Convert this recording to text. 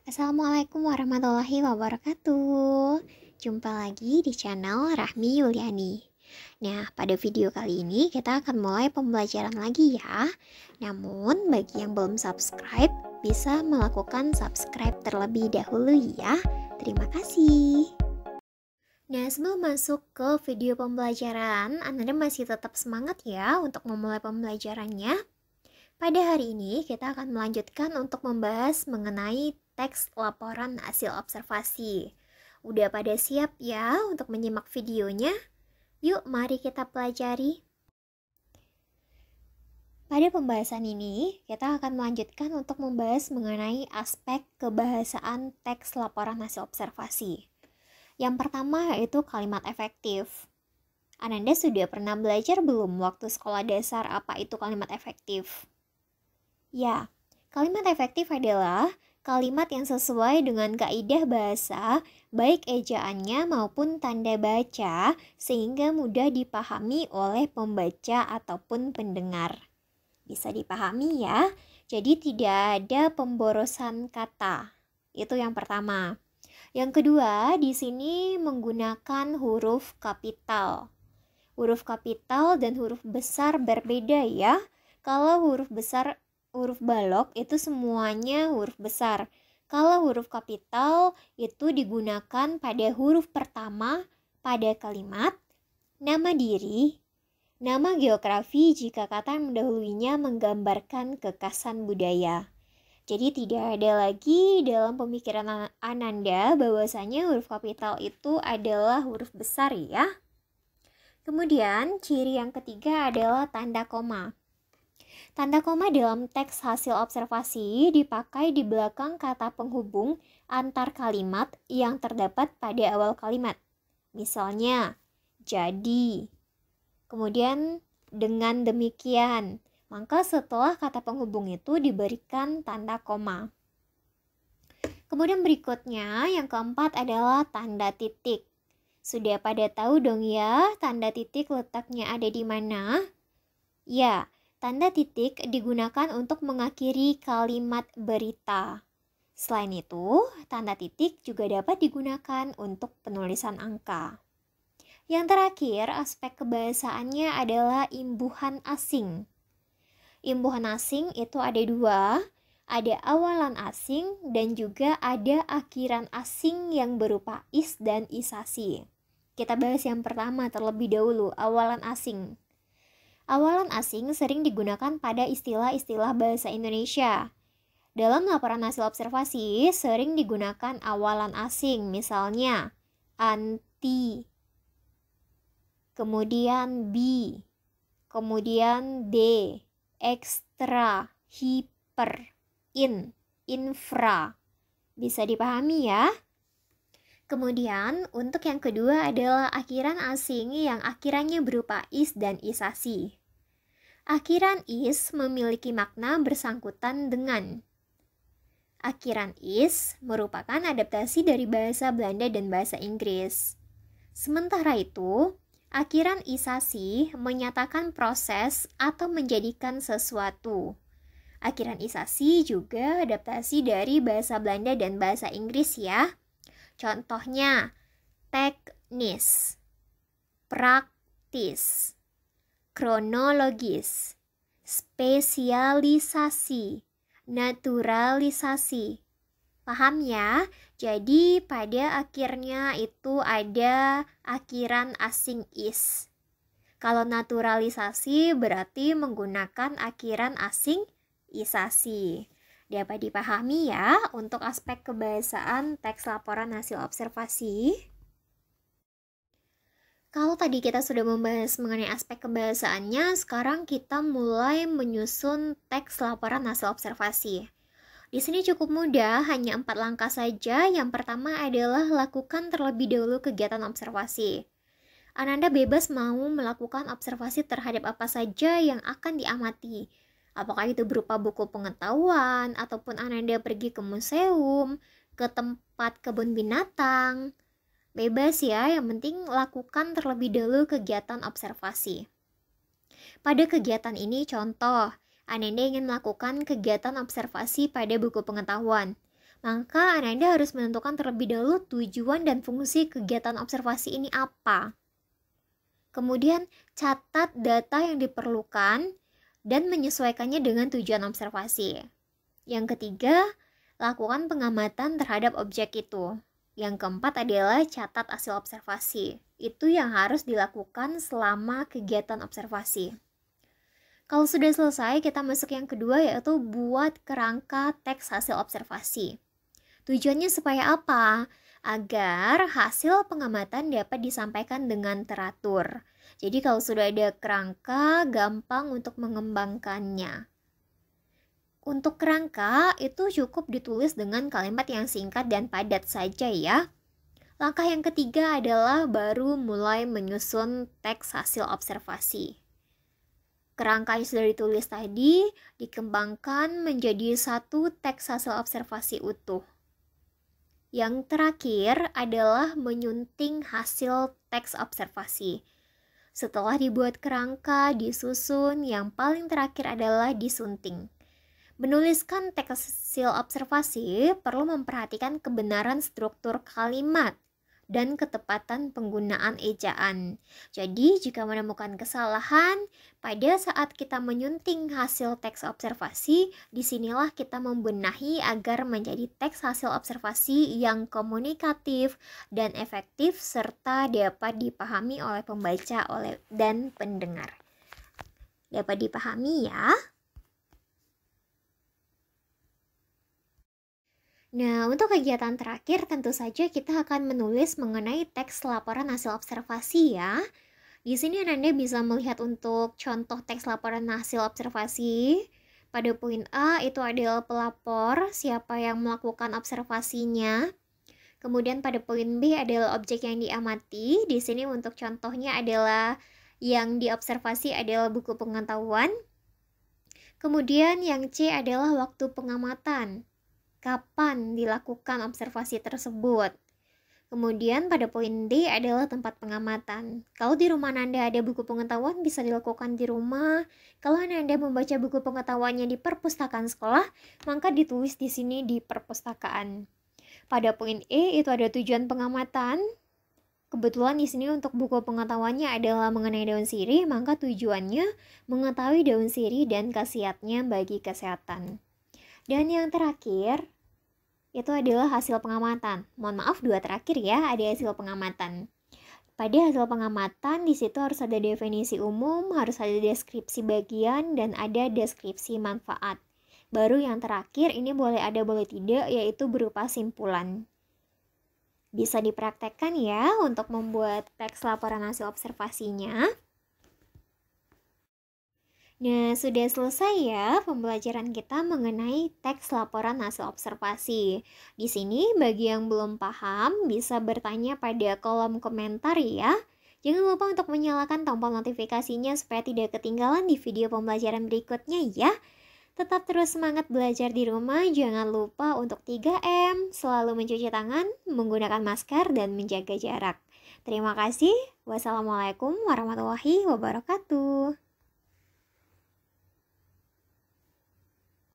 Assalamualaikum warahmatullahi wabarakatuh. Jumpa lagi di channel Rahmi Yuliani. Nah, pada video kali ini kita akan mulai pembelajaran lagi ya. Namun, bagi yang belum subscribe, bisa melakukan subscribe terlebih dahulu ya. Terima kasih. Nah, sebelum masuk ke video pembelajaran, Anda masih tetap semangat ya untuk memulai pembelajarannya. Pada hari ini kita akan melanjutkan untuk membahas mengenai teks laporan hasil observasi. Udah pada siap ya untuk menyimak videonya? Yuk mari kita pelajari. Pada pembahasan ini, kita akan melanjutkan untuk membahas mengenai aspek kebahasaan teks laporan hasil observasi. Yang pertama yaitu kalimat efektif. Ananda sudah pernah belajar belum waktu sekolah dasar apa itu kalimat efektif? Ya, kalimat efektif adalah kalimat yang sesuai dengan kaidah bahasa, baik ejaannya maupun tanda baca, sehingga mudah dipahami oleh pembaca ataupun pendengar. Bisa dipahami ya, jadi tidak ada pemborosan kata. Itu yang pertama. Yang kedua, di sini menggunakan huruf kapital. Huruf kapital dan huruf besar berbeda ya. Kalau huruf besar, huruf balok itu semuanya huruf besar. Kalau huruf kapital itu digunakan pada huruf pertama pada kalimat, nama diri, nama geografi jika kata yang mendahulunya menggambarkan kekhasan budaya. Jadi tidak ada lagi dalam pemikiran Ananda bahwasanya huruf kapital itu adalah huruf besar ya. Kemudian ciri yang ketiga adalah tanda koma. Tanda koma dalam teks hasil observasi dipakai di belakang kata penghubung antar kalimat yang terdapat pada awal kalimat. Misalnya, jadi. Kemudian, dengan demikian. Maka setelah kata penghubung itu diberikan tanda koma. Kemudian berikutnya, yang keempat adalah tanda titik. Sudah pada tahu dong ya, tanda titik letaknya ada di mana? Ya, tanda titik digunakan untuk mengakhiri kalimat berita. Selain itu, tanda titik juga dapat digunakan untuk penulisan angka. Yang terakhir, aspek kebahasaannya adalah imbuhan asing. Imbuhan asing itu ada dua, ada awalan asing dan juga ada akhiran asing yang berupa is dan isasi. Kita bahas yang pertama terlebih dahulu, awalan asing. Awalan asing sering digunakan pada istilah-istilah bahasa Indonesia. Dalam laporan hasil observasi, sering digunakan awalan asing, misalnya anti, kemudian bi, kemudian de, ekstra, hiper, infra. Bisa dipahami ya? Kemudian, untuk yang kedua adalah akhiran asing yang akhirannya berupa is dan isasi. Akhiran is memiliki makna bersangkutan dengan. Akhiran is merupakan adaptasi dari bahasa Belanda dan bahasa Inggris. Sementara itu, akhiran isasi menyatakan proses atau menjadikan sesuatu. Akhiran isasi juga adaptasi dari bahasa Belanda dan bahasa Inggris ya. Contohnya, teknis, praktis, kronologis, spesialisasi, naturalisasi. Paham ya? Jadi pada akhirnya itu ada akhiran asing is. Kalau naturalisasi berarti menggunakan akhiran asing isasi. Dapat dipahami ya untuk aspek kebahasaan teks laporan hasil observasi. Kalau tadi kita sudah membahas mengenai aspek kebahasaannya, sekarang kita mulai menyusun teks laporan hasil observasi. Di sini cukup mudah, hanya 4 langkah saja. Yang pertama adalah lakukan terlebih dahulu kegiatan observasi. Ananda bebas mau melakukan observasi terhadap apa saja yang akan diamati. Apakah itu berupa buku pengetahuan, ataupun Ananda pergi ke museum, ke tempat kebun binatang. Bebas ya, yang penting lakukan terlebih dahulu kegiatan observasi. Pada kegiatan ini contoh, Ananda ingin melakukan kegiatan observasi pada buku pengetahuan. Maka Anda harus menentukan terlebih dahulu tujuan dan fungsi kegiatan observasi ini apa. Kemudian catat data yang diperlukan dan menyesuaikannya dengan tujuan observasi. Yang ketiga, lakukan pengamatan terhadap objek itu. Yang keempat adalah catat hasil observasi. Itu yang harus dilakukan selama kegiatan observasi. Kalau sudah selesai, kita masuk yang kedua, yaitu buat kerangka teks hasil observasi. Tujuannya supaya apa? Agar hasil pengamatan dapat disampaikan dengan teratur. Jadi kalau sudah ada kerangka, gampang untuk mengembangkannya. Untuk kerangka, itu cukup ditulis dengan kalimat yang singkat dan padat saja ya. Langkah yang ketiga adalah baru mulai menyusun teks hasil observasi. Kerangka yang sudah ditulis tadi dikembangkan menjadi satu teks hasil observasi utuh. Yang terakhir adalah menyunting hasil teks observasi. Setelah dibuat kerangka, disusun, yang paling terakhir adalah disunting. Menuliskan teks hasil observasi perlu memperhatikan kebenaran struktur kalimat dan ketepatan penggunaan ejaan. Jadi, jika menemukan kesalahan pada saat kita menyunting hasil teks observasi, disinilah kita membenahi agar menjadi teks hasil observasi yang komunikatif dan efektif serta dapat dipahami oleh pembaca dan pendengar. Dapat dipahami ya? Nah, untuk kegiatan terakhir tentu saja kita akan menulis mengenai teks laporan hasil observasi ya. Di sini Anda bisa melihat untuk contoh teks laporan hasil observasi. Pada poin A itu adalah pelapor, siapa yang melakukan observasinya. Kemudian pada poin B adalah objek yang diamati. Di sini untuk contohnya adalah yang diobservasi adalah buku pengetahuan. Kemudian yang C adalah waktu pengamatan. Kapan dilakukan observasi tersebut. Kemudian pada poin D adalah tempat pengamatan. Kalau di rumah Anda ada buku pengetahuan bisa dilakukan di rumah. Kalau Anda membaca buku pengetahuannya di perpustakaan sekolah, maka ditulis di sini di perpustakaan. Pada poin E itu ada tujuan pengamatan. Kebetulan di sini untuk buku pengetahuannya adalah mengenai daun sirih, maka tujuannya mengetahui daun sirih dan khasiatnya bagi kesehatan. Dan yang terakhir, itu adalah hasil pengamatan. Mohon maaf, dua terakhir ya, ada hasil pengamatan. Pada hasil pengamatan, di situ harus ada definisi umum, harus ada deskripsi bagian, dan ada deskripsi manfaat. Baru yang terakhir, ini boleh ada, boleh tidak, yaitu berupa simpulan. Bisa dipraktekkan ya untuk membuat teks laporan hasil observasinya. Nah, sudah selesai ya pembelajaran kita mengenai teks laporan hasil observasi. Di sini, bagi yang belum paham, bisa bertanya pada kolom komentar ya. Jangan lupa untuk menyalakan tombol notifikasinya supaya tidak ketinggalan di video pembelajaran berikutnya ya. Tetap terus semangat belajar di rumah, jangan lupa untuk 3M, selalu mencuci tangan, menggunakan masker, dan menjaga jarak. Terima kasih. Wassalamualaikum warahmatullahi wabarakatuh.